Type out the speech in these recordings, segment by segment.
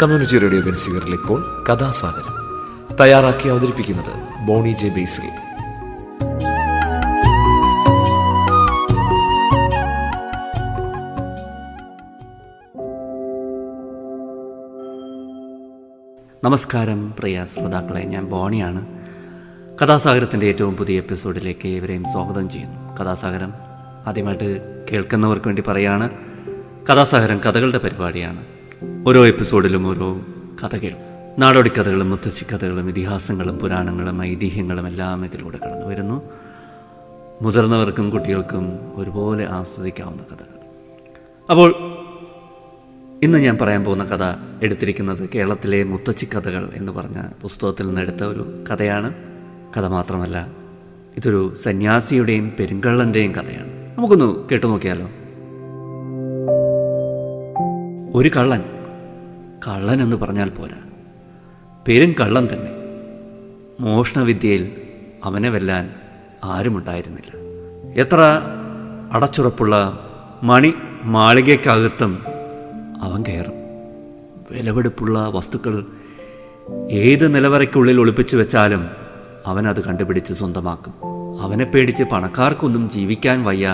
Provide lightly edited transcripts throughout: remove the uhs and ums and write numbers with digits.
Community radio ബെൻസിഗറിൽ ഇപ്പോൾ കഥാസാഗരം തയ്യാറാക്കി അവതരിപ്പിക്കുന്നത് ബോണി ജെ ബേസിൽ. നമസ്കാരം പ്രിയ ശ്രോതാക്കളെ, ഞാൻ ബോണിയാണ്. കഥാസാഗരത്തിൻ്റെ ഏറ്റവും പുതിയ എപ്പിസോഡിലേക്ക് ഇവരെയും സ്വാഗതം ചെയ്യുന്നു. കഥാസാഗരം ആദ്യമായിട്ട് കേൾക്കുന്നവർക്ക് വേണ്ടി പറയാണ്, കഥാസാഗരം കഥകളുടെ പരിപാടിയാണ്. ഓരോ എപ്പിസോഡിലും ഓരോ കഥകൾ, നാടോടി കഥകളും മുത്തശ്ശി കഥകളും ഇതിഹാസങ്ങളും പുരാണങ്ങളും ഐതിഹ്യങ്ങളും എല്ലാം ഇതിലൂടെ കടന്നു വരുന്നു. മുതിർന്നവർക്കും കുട്ടികൾക്കും ഒരുപോലെ ആസ്വദിക്കാവുന്ന കഥകൾ. അപ്പോൾ ഇന്ന് ഞാൻ പറയാൻ പോകുന്ന കഥ എടുത്തിരിക്കുന്നത് കേരളത്തിലെ മുത്തശ്ശി കഥകൾ എന്ന് പറഞ്ഞ പുസ്തകത്തിൽ നിന്നെടുത്ത ഒരു കഥയാണ്. കഥ മാത്രമല്ല, ഇതൊരു സന്യാസിയുടെയും പെരുങ്കള്ളൻ്റെയും കഥയാണ്. നമുക്കൊന്ന് കേട്ടു നോക്കിയാലോ. ഒരു കള്ളൻ. കള്ളൻ എന്ന് പറഞ്ഞാൽ പോരാ, പെരുങ്കള്ളൻ തന്നെ. മോഷണവിദ്യയിൽ അവനെ വെല്ലാൻ ആരുമുണ്ടായിരുന്നില്ല. എത്ര അടച്ചുറപ്പുള്ള മണി മാളികയ്ക്കകത്തും അവൻ കയറും. വിലപിടിപ്പുള്ള വസ്തുക്കൾ ഏത് നിലവറയ്ക്കുള്ളിൽ ഒളിപ്പിച്ചു വെച്ചാലും അവനത് കണ്ടുപിടിച്ച് സ്വന്തമാക്കും. അവനെ പേടിച്ച് പണക്കാർക്കൊന്നും ജീവിക്കാൻ വയ്യ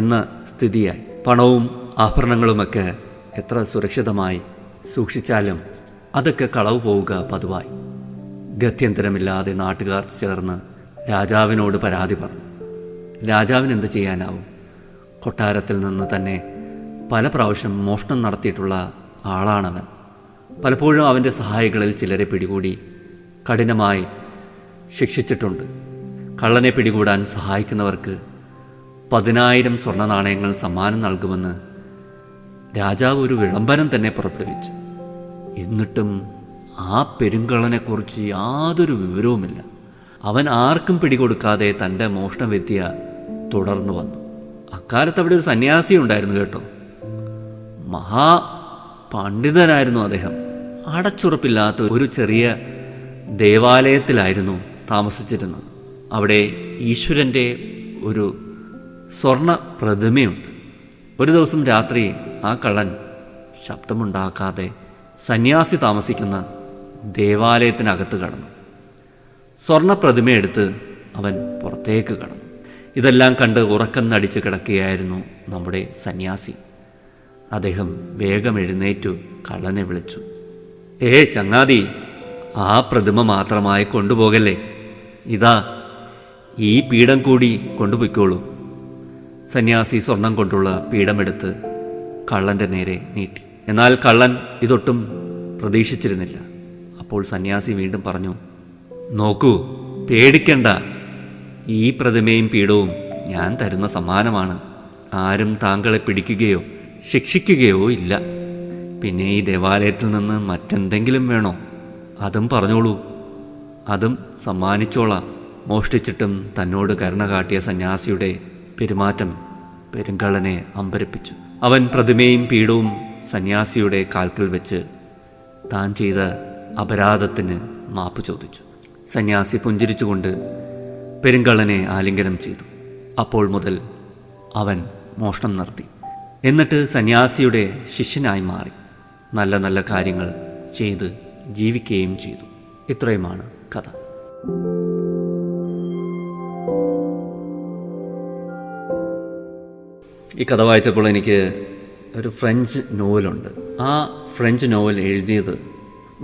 എന്ന സ്ഥിതിയായി. പണവും ആഭരണങ്ങളുമൊക്കെ എത്ര സുരക്ഷിതമായി സൂക്ഷിച്ചാലും അതൊക്കെ കളവ് പോവുക പതിവായി. ഗത്യന്തരമില്ലാതെ നാട്ടുകാർ ചേർന്ന് രാജാവിനോട് പരാതി പറഞ്ഞു. രാജാവിന് എന്ത് ചെയ്യാനാവും? കൊട്ടാരത്തിൽ നിന്ന് തന്നെ പല പ്രാവശ്യം മോഷണം നടത്തിയിട്ടുള്ള ആളാണവൻ. പലപ്പോഴും അവൻ്റെ സഹായികളിൽ ചിലരെ പിടികൂടി കഠിനമായി ശിക്ഷിച്ചിട്ടുണ്ട്. കള്ളനെ പിടികൂടാൻ സഹായിക്കുന്നവർക്ക് 10,000 സ്വർണ്ണ നാണയങ്ങൾ സമ്മാനം നൽകുമെന്ന് രാജാവ് ഒരു വിളംബരം തന്നെ പുറപ്പെടുവിച്ചു. എന്നിട്ടും ആ പെരുങ്കള്ളനെക്കുറിച്ച് യാതൊരു വിവരവുമില്ല. അവൻ ആർക്കും പിടികൊടുക്കാതെ തൻ്റെ മോഷണവിദ്യ തുടർന്നു വന്നു. അക്കാലത്ത് അവിടെ ഒരു സന്യാസി ഉണ്ടായിരുന്നു കേട്ടോ. മഹാപണ്ഡിതനായിരുന്നു അദ്ദേഹം. അടച്ചുറപ്പില്ലാത്ത ഒരു ചെറിയ ദേവാലയത്തിലായിരുന്നു താമസിച്ചിരുന്നത്. അവിടെ ഈശ്വരൻ്റെ ഒരു സ്വർണ്ണ പ്രതിമയുണ്ട്. ഒരു ദിവസം രാത്രി ആ കള്ളൻ ശബ്ദമുണ്ടാക്കാതെ സന്യാസി താമസിക്കുന്ന ദേവാലയത്തിനകത്ത് കടന്നു. സ്വർണ്ണ പ്രതിമയെടുത്ത് അവൻ പുറത്തേക്ക് കടന്നു. ഇതെല്ലാം കണ്ട് ഉറക്കം നടിച്ച് കിടക്കുകയായിരുന്നു നമ്മുടെ സന്യാസി. അദ്ദേഹം വേഗം എഴുന്നേറ്റു കള്ളനെ വിളിച്ചു. ചങ്ങാതി, ആ പ്രതിമ മാത്രമായി കൊണ്ടുപോകല്ലേ. ഇതാ ഈ പീഠം കൂടി കൊണ്ടുപോയിക്കോളൂ. സന്യാസി സ്വർണം കൊണ്ടുള്ള പീഠമെടുത്ത് കള്ളൻ്റെ നേരെ നീട്ടി. എന്നാൽ കള്ളൻ ഇതൊട്ടും പ്രതീക്ഷിച്ചിരുന്നില്ല. അപ്പോൾ സന്യാസി വീണ്ടും പറഞ്ഞു, നോക്കൂ, പേടിക്കണ്ട. ഈ പ്രതിമയും പീഠവും ഞാൻ തരുന്ന സമ്മാനമാണ്. ആരും താങ്കളെ പിടിക്കുകയോ ശിക്ഷിക്കുകയോ ഇല്ല. പിന്നെ ഈ ദേവാലയത്തിൽ നിന്ന് മറ്റെന്തെങ്കിലും വേണോ? അതും പറഞ്ഞോളൂ, അതും സമ്മാനിച്ചോളാം. മോഷ്ടിച്ചിട്ടും തന്നോട് കരുണ കാട്ടിയ സന്യാസിയുടെ പെരുമാറ്റം പെരുങ്കള്ളനെ അമ്പരപ്പിച്ചു. അവൻ പ്രതിമയും പീഠവും സന്യാസിയുടെ കാൽക്കൽ വെച്ച് താൻ ചെയ്ത അപരാധത്തിന് മാപ്പ് ചോദിച്ചു. സന്യാസി പുഞ്ചിരിച്ചുകൊണ്ട് പെരുങ്കള്ളനെ ആലിംഗനം ചെയ്തു. അപ്പോൾ മുതൽ അവൻ മോഷണം നിർത്തി. എന്നിട്ട് സന്യാസിയുടെ ശിഷ്യനായി മാറി നല്ല നല്ല കാര്യങ്ങൾ ചെയ്ത് ജീവിക്കുകയും ചെയ്തു. ഇത്രയുമാണ് കഥ. ഈ കഥ വായിച്ചപ്പോൾ എനിക്ക് ഒരു ഫ്രഞ്ച് നോവലുണ്ട്. ആ ഫ്രഞ്ച് നോവൽ എഴുതിയത്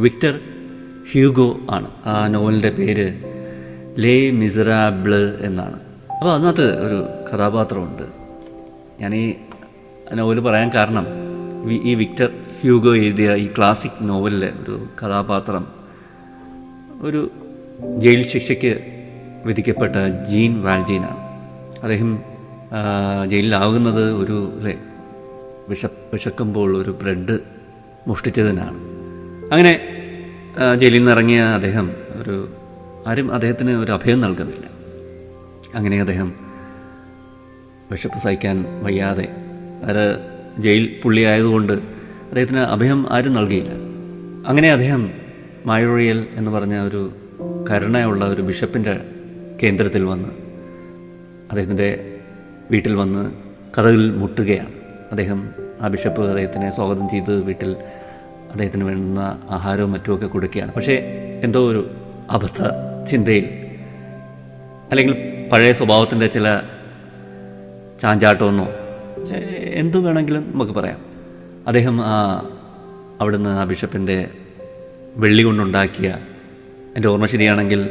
വിക്ടർ ഹ്യൂഗോ ആണ്. ആ നോവലിൻ്റെ പേര് ലേ മിസറാബിള് എന്നാണ്. അപ്പോൾ അതിനകത്ത് ഒരു കഥാപാത്രമുണ്ട്. ഞാൻ ഈ നോവൽ പറയാൻ കാരണം, ഈ വിക്ടർ ഹ്യൂഗോ എഴുതിയ ഈ ക്ലാസിക് നോവലിലെ ഒരു കഥാപാത്രം ഒരു ജയിൽ ശിക്ഷയ്ക്ക് വിധിക്കപ്പെട്ട ജീൻ വാൽജീനാണ്. അദ്ദേഹം ജയിലിലാകുന്നത് ഒരു വിശക്കുമ്പോൾ ഒരു ബ്രെഡ് മോഷ്ടിച്ചതിനാണ്. അങ്ങനെ ജയിലിൽ നിന്ന് ഇറങ്ങിയ അദ്ദേഹം ആരും അദ്ദേഹത്തിന് ഒരു അഭയം നൽകുന്നില്ല. അങ്ങനെ അദ്ദേഹം വിശപ്പ് സഹിക്കാൻ വയ്യാതെ, അത് ജയിൽ പുള്ളിയായതുകൊണ്ട് അദ്ദേഹത്തിന് അഭയം ആരും നൽകിയില്ല. അങ്ങനെ അദ്ദേഹം മായോറിയൽ എന്ന് പറഞ്ഞ ഒരു കരുണയുള്ള ഒരു ബിഷപ്പിൻ്റെ കേന്ദ്രത്തിൽ വന്ന് അദ്ദേഹത്തിൻ്റെ വീട്ടിൽ വന്ന് കതകിൽ മുട്ടുകയാണ്. അദ്ദേഹം ആ ബിഷപ്പ് അദ്ദേഹത്തിനെ സ്വാഗതം ചെയ്ത് വീട്ടിൽ അദ്ദേഹത്തിന് വേണ്ടുന്ന ആഹാരവും മറ്റുമൊക്കെ കൊടുക്കുകയാണ്. പക്ഷേ എന്തോ ഒരു അബദ്ധ ചിന്തയിൽ അല്ലെങ്കിൽ പഴയ സ്വഭാവത്തിൻ്റെ ചില ചാഞ്ചാട്ടമെന്നോ എന്തു വേണമെങ്കിലും നമുക്ക് പറയാം, അദ്ദേഹം അവിടുന്ന് ആ ബിഷപ്പിൻ്റെ വെള്ളി കൊണ്ടുണ്ടാക്കിയ, എൻ്റെ ഓർമ്മ ശരിയാണെങ്കിൽ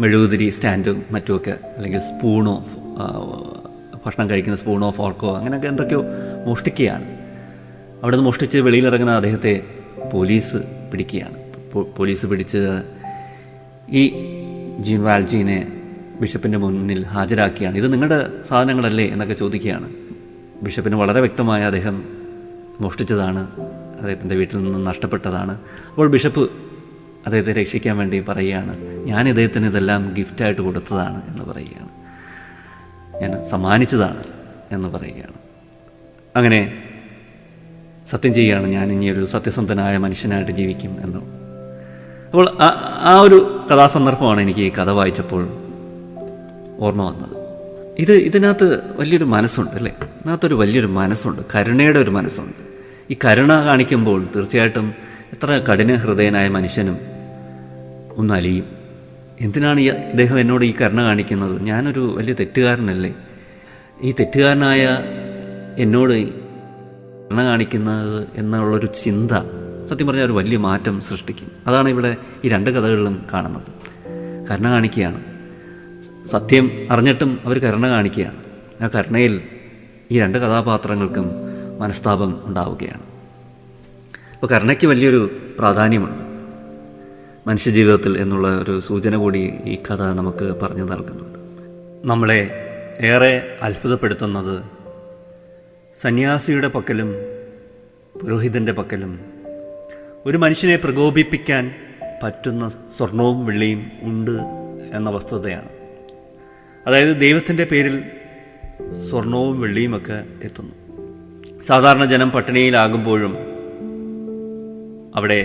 മെഴുകുതിരി സ്റ്റാൻഡും മറ്റുമൊക്കെ, അല്ലെങ്കിൽ സ്പൂണോ, ഭക്ഷണം കഴിക്കുന്ന സ്പൂണോ ഫോർക്കോ അങ്ങനെയൊക്കെ എന്തൊക്കെയോ മോഷ്ടിക്കുകയാണ്. അവിടെ നിന്ന് മോഷ്ടിച്ച് വെളിയിലിറങ്ങുന്ന അദ്ദേഹത്തെ പോലീസ് പിടിക്കുകയാണ്. പോലീസ് പിടിച്ച് ഈ ജീൻ വാൽജീനെ ബിഷപ്പിൻ്റെ മുന്നിൽ ഹാജരാക്കിയാണ്. ഇത് നിങ്ങളുടെ സാധനങ്ങളല്ലേ എന്നൊക്കെ ചോദിക്കുകയാണ്. ബിഷപ്പിന് വളരെ വ്യക്തമായ അദ്ദേഹം മോഷ്ടിച്ചതാണ്, അദ്ദേഹത്തിൻ്റെ വീട്ടിൽ നിന്ന് നഷ്ടപ്പെട്ടതാണ്. അപ്പോൾ ബിഷപ്പ് അദ്ദേഹത്തെ രക്ഷിക്കാൻ വേണ്ടി പറയുകയാണ്, ഞാൻ ഇദ്ദേഹത്തിന് ഇതെല്ലാം ഗിഫ്റ്റായിട്ട് കൊടുത്തതാണ് എന്ന് പറയുകയാണ്, ഞാൻ സമ്മാനിച്ചതാണ് എന്ന് പറയുകയാണ്. അങ്ങനെ സത്യം ചെയ്യുകയാണ്, ഞാൻ ഇനിയൊരു സത്യസന്ധനായ മനുഷ്യനായിട്ട് ജീവിക്കും എന്ന്. അപ്പോൾ ആ ഒരു കഥാസന്ദർഭമാണ് എനിക്ക് ഈ കഥ വായിച്ചപ്പോൾ ഓർമ്മ വന്നത്. ഇതിനകത്ത് വലിയൊരു മനസ്സുണ്ട് അല്ലേ, ഇതിനകത്തൊരു വലിയൊരു മനസ്സുണ്ട്, കരുണയുടെ ഒരു മനസ്സുണ്ട്. ഈ കരുണ കാണിക്കുമ്പോൾ തീർച്ചയായിട്ടും എത്ര കഠിന ഹൃദയനായ മനുഷ്യനും ഒന്ന് അലിയും. എന്തിനാണ് ഇദ്ദേഹം എന്നോട് ഈ കരുണ കാണിക്കുന്നത്? ഞാനൊരു വലിയ തെറ്റുകാരനല്ലേ? ഈ തെറ്റുകാരനായ എന്നോട് കരുണ കാണിക്കുന്നത് എന്നുള്ളൊരു ചിന്ത സത്യം പറഞ്ഞാൽ ഒരു വലിയ മാറ്റം സൃഷ്ടിക്കും. അതാണ് ഇവിടെ ഈ രണ്ട് കഥകളിലും കാണുന്നത്. കരുണ കാണിക്കുകയാണ്, സത്യം അറിഞ്ഞിട്ടും അവർ കരുണ കാണിക്കുകയാണ്. ആ കരുണയിൽ ഈ രണ്ട് കഥാപാത്രങ്ങൾക്കും മനസ്താപം ഉണ്ടാവുകയാണ്. അപ്പോൾ കരുണയ്ക്ക് വലിയൊരു പ്രാധാന്യമുണ്ട് മനുഷ്യജീവിതത്തിൽ എന്നുള്ള ഒരു സൂചന കൂടി ഈ കഥ നമുക്ക് പറഞ്ഞു നൽകുന്നുണ്ട്. നമ്മളെ ഏറെ അത്ഭുതപ്പെടുത്തുന്നത് സന്യാസിയുടെ പക്കലും പുരോഹിതൻ്റെ പക്കലും ഒരു മനുഷ്യനെ പ്രകോപിപ്പിക്കാൻ പറ്റുന്ന സ്വർണവും വെള്ളിയും ഉണ്ട് എന്ന വസ്തുതയാണ്. അതായത് ദൈവത്തിൻ്റെ പേരിൽ സ്വർണവും വെള്ളിയുമൊക്കെ എത്തുന്നു. സാധാരണ ജനം പട്ടിണിയിലാകുമ്പോഴും അവിടെ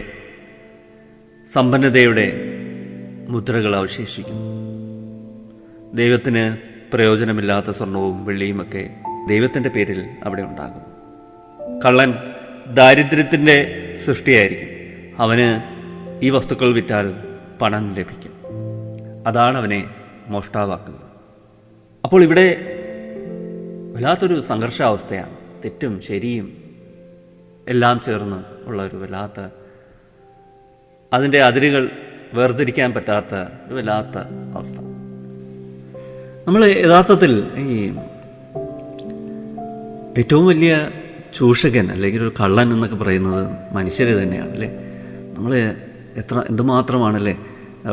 സമ്പന്നതയുടെ മുദ്രകൾ അവശേഷിക്കുന്നു. ദൈവത്തിന് പ്രയോജനമില്ലാത്ത സ്വർണവും വെള്ളിയുമൊക്കെ ദൈവത്തിൻ്റെ പേരിൽ അവിടെ ഉണ്ടാകും. കള്ളൻ ദാരിദ്ര്യത്തിൻ്റെ സൃഷ്ടിയായിരിക്കും. അവന് ഈ വസ്തുക്കൾ വിറ്റാൽ പണം ലഭിക്കും. അതാണ് അവനെ മോഷ്ടാവാക്കുന്നത്. അപ്പോൾ ഇവിടെ വല്ലാത്തൊരു സംഘർഷാവസ്ഥയാണ്. തെറ്റും ശരിയും എല്ലാം ചേർന്ന് ഉള്ള ഒരു വല്ലാത്ത, അതിൻ്റെ അതിരുകൾ വേർതിരിക്കാൻ പറ്റാത്ത ഒരു വല്ലാത്ത അവസ്ഥ. നമ്മൾ യഥാർത്ഥത്തിൽ ഈ ഏറ്റവും വലിയ ചൂഷകൻ അല്ലെങ്കിൽ ഒരു കള്ളൻ എന്നൊക്കെ പറയുന്നത് മനുഷ്യർ തന്നെയാണ് അല്ലേ. നമ്മൾ എന്തുമാത്രമാണല്ലേ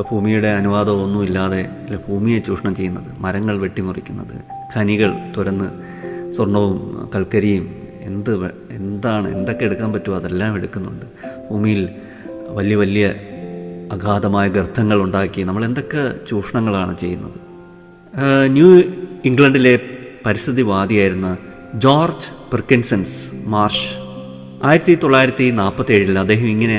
ഭൂമിയുടെ അനുവാദം ഒന്നുമില്ലാതെ അല്ലെ ഭൂമിയെ ചൂഷണം ചെയ്യുന്നത്, മരങ്ങൾ വെട്ടിമുറിക്കുന്നത്, ഖനികൾ തുരന്ന് സ്വർണവും കൽക്കരിയും എന്തൊക്കെ എടുക്കാൻ പറ്റുമോ അതെല്ലാം എടുക്കുന്നുണ്ട്. ഭൂമിയിൽ വലിയ വലിയ അഗാധമായ ഗർത്തങ്ങൾ ഉണ്ടാക്കി നമ്മൾ എന്തൊക്കെ ചൂഷണങ്ങളാണ് ചെയ്യുന്നത്. ന്യൂ ഇംഗ്ലണ്ടിലെ പരിസ്ഥിതിവാദിയായിരുന്ന ജോർജ് പെർക്കിൻസൺസ് മാർഷ് 1947 അദ്ദേഹം ഇങ്ങനെ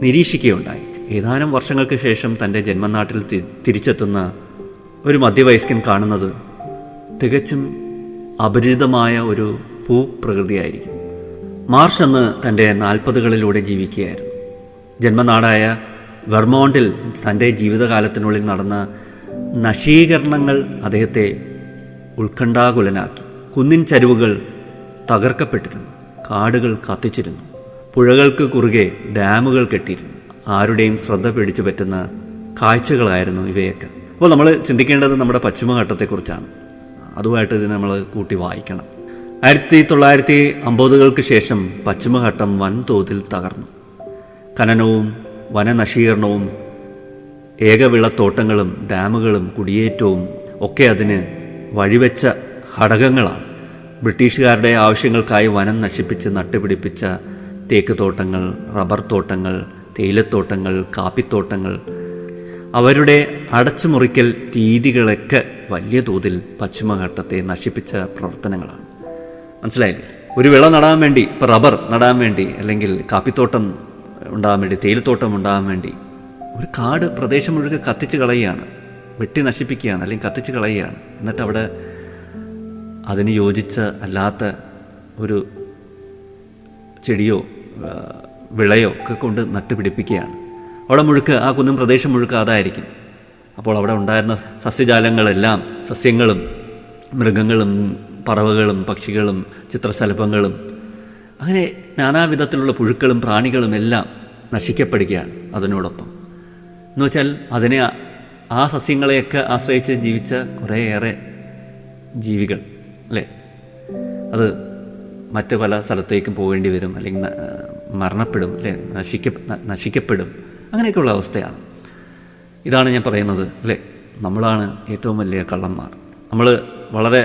നിരീക്ഷിക്കുകയുണ്ടായി. ഏതാനും വർഷങ്ങൾക്ക് ശേഷം തൻ്റെ ജന്മനാട്ടിൽ തിരിച്ചെത്തുന്ന ഒരു മധ്യവയസ്കൻ കാണുന്നത് തികച്ചും അപരിചിതമായ ഒരു ഭൂപ്രകൃതിയായിരിക്കും. മാർഷ് അന്ന് തൻ്റെ 40കളിലൂടെ ജീവിക്കുകയായിരുന്നു. ജന്മനാടായ വെർമോണ്ടിൽ തൻ്റെ ജീവിതകാലത്തിനുള്ളിൽ നടന്ന നശീകരണങ്ങൾ അദ്ദേഹത്തെ ഉത്കണ്ഠാകുലനാക്കി. കുന്നിൻ ചരിവുകൾ തകർക്കപ്പെട്ടിരുന്നു, കാടുകൾ കത്തിച്ചിരുന്നു, പുഴകൾക്ക് കുറുകെ ഡാമുകൾ കെട്ടിയിരുന്നു. ആരുടെയും ശ്രദ്ധ പിടിച്ചു പറ്റുന്ന കാഴ്ചകളായിരുന്നു ഇവയൊക്കെ. അപ്പോൾ നമ്മൾ ചിന്തിക്കേണ്ടത് നമ്മുടെ പശ്ചിമഘട്ടത്തെക്കുറിച്ചാണ്. അതുമായിട്ട് ഇതിനെ നമ്മൾ കൂട്ടി വായിക്കണം. 1950-കൾക്ക് ശേഷം പശ്ചിമഘട്ടം വൻതോതിൽ തകർന്നു. ഖനനവും വനനശീകരണവും ഏകവിളത്തോട്ടങ്ങളും ഡാമുകളും കുടിയേറ്റവും ഒക്കെ അതിന് വഴിവെച്ച ഘടകങ്ങളാണ്. ബ്രിട്ടീഷുകാരുടെ ആവശ്യങ്ങൾക്കായി വനം നശിപ്പിച്ച് നട്ടുപിടിപ്പിച്ച തേക്ക് തോട്ടങ്ങൾ, റബ്ബർ തോട്ടങ്ങൾ, തേയിലത്തോട്ടങ്ങൾ, കാപ്പിത്തോട്ടങ്ങൾ, അവരുടെ അടച്ചുമുറിക്കൽ രീതികളൊക്കെ വലിയ തോതിൽ പശ്ചിമഘട്ടത്തെ നശിപ്പിച്ച പ്രവർത്തനങ്ങളാണ്. മനസ്സിലായില്ലേ? ഒരു വിള നടാൻ വേണ്ടി, ഇപ്പോൾ റബ്ബർ നടാൻ വേണ്ടി, അല്ലെങ്കിൽ കാപ്പിത്തോട്ടം ഉണ്ടാകാൻ വേണ്ടി, തേയിലത്തോട്ടം ഉണ്ടാകാൻ വേണ്ടി ഒരു കാട് പ്രദേശം മുഴുവൻ കത്തിച്ച് കളയുകയാണ്, വെട്ടി നശിപ്പിക്കുകയാണ്, അല്ലെങ്കിൽ കത്തിച്ച് കളയുകയാണ്. എന്നിട്ട് അവിടെ അതിന് യോജിച്ച അല്ലാത്ത ഒരു ചെടിയോ വിളയോ ഒക്കെ കൊണ്ട് നട്ടുപിടിപ്പിക്കുകയാണ്. അവിടെ മുഴുക്ക്, ആ കുന്നും പ്രദേശം മുഴുക്ക് അതായിരിക്കും. അപ്പോൾ അവിടെ ഉണ്ടായിരുന്ന സസ്യജാലങ്ങളെല്ലാം, സസ്യങ്ങളും മൃഗങ്ങളും പറവകളും പക്ഷികളും ചിത്രശലഭങ്ങളും അങ്ങനെ നാനാവിധത്തിലുള്ള പുഴുക്കളും പ്രാണികളും എല്ലാം നശിക്കപ്പെടുകയാണ് അതിനോടൊപ്പം. എന്ന് വെച്ചാൽ അതിനെ, ആ സസ്യങ്ങളെയൊക്കെ ആശ്രയിച്ച് ജീവിച്ച കുറേയേറെ ജീവികൾ അല്ലേ, അത് മറ്റ് പല സ്ഥലത്തേക്കും പോകേണ്ടി വരും, അല്ലെങ്കിൽ മരണപ്പെടും, അല്ലേ, നശിക്കപ്പെടും. അങ്ങനെയൊക്കെയുള്ള അവസ്ഥയാണ്. ഇതാണ് ഞാൻ പറയുന്നത് അല്ലേ, നമ്മളാണ് ഏറ്റവും വലിയ കള്ളന്മാർ. നമ്മൾ വളരെ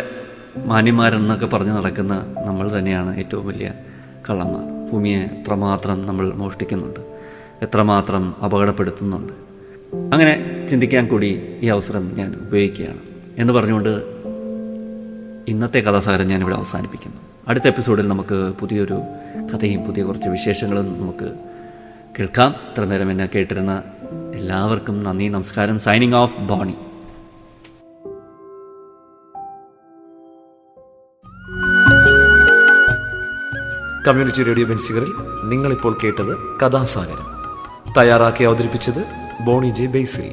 മാന്യന്മാരെന്നൊക്കെ പറഞ്ഞ് നടക്കുന്ന നമ്മൾ തന്നെയാണ് ഏറ്റവും വലിയ കള്ളന്മാർ. ഭൂമിയെ എത്രമാത്രം നമ്മൾ മോഷ്ടിക്കുന്നുണ്ട്, എത്രമാത്രം അപകടപ്പെടുത്തുന്നുണ്ട്. അങ്ങനെ ചിന്തിക്കാൻ കൂടി ഈ അവസരം ഞാൻ ഉപയോഗിക്കുകയാണ് എന്ന് പറഞ്ഞുകൊണ്ട് ഇന്നത്തെ കഥാസാഗരം ഞാനിവിടെ അവസാനിപ്പിക്കുന്നു. അടുത്ത എപ്പിസോഡിൽ നമുക്ക് പുതിയൊരു കഥയും പുതിയ കുറച്ച് വിശേഷങ്ങളും നമുക്ക് കേൾക്കാം. ഇത്ര നേരം എന്നെ കേട്ടിരുന്ന എല്ലാവർക്കും നന്ദി, നമസ്കാരം. Signing off, Boni. Community radio ബെൻസിഗറിൽ നിങ്ങളിപ്പോൾ കേട്ടത് കഥാസാഗരം. തയ്യാറാക്കി അവതരിപ്പിച്ചത് ബോണി ജെ ബേസിൽ.